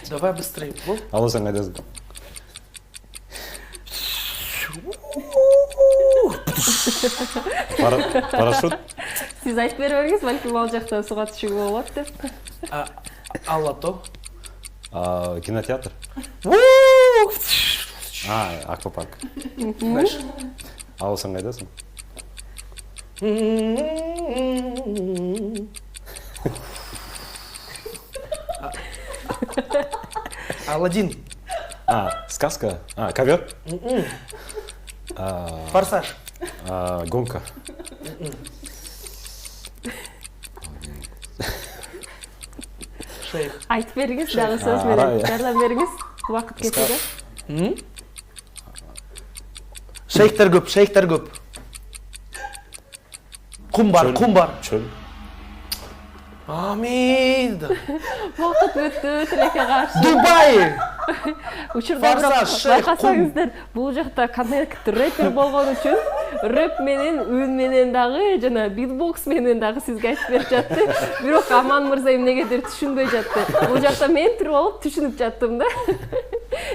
Давай быстрее. Ал сен кайдасың? Парашют? Сиз айтып бере бериңиз, балким ал жакта суга түшүүгө болот деп. Аллато. Кинотеатр? Аквапарк. Дальше. Ал сен кайдасың? Аладдин. Сказка? Ковер? Форсаж. Гонка. Шейх. Айтып бериңиз, дагы сөз менен жардам бериңиз. Убакыт кетти. Шейхтер көп. Кум бар. Чөл. Амид. Убакыт өттү, тилекке каршы. Дубай. Учурда Форсаж, шейх, байкасаңыздар, бул жакта кандайдыр рэпер болгон үчүн рэп менен, үн менен дагы жана битбокс менен дагы сизге айтып берип жатты. Бирок Аман мырза эмнегедир түшүнбөй жатты. Бул жакта мен туруп алып түшүнүп жаттым да.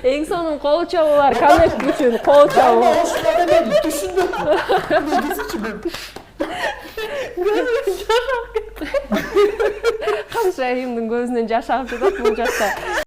Эң сонун кол чабуулар Камек үчүн кол чабуу. Түшүндүм. Көзүмөн жаш агып кетти. Камшайымдын көзүнөн жаш агып жатат бул жакта.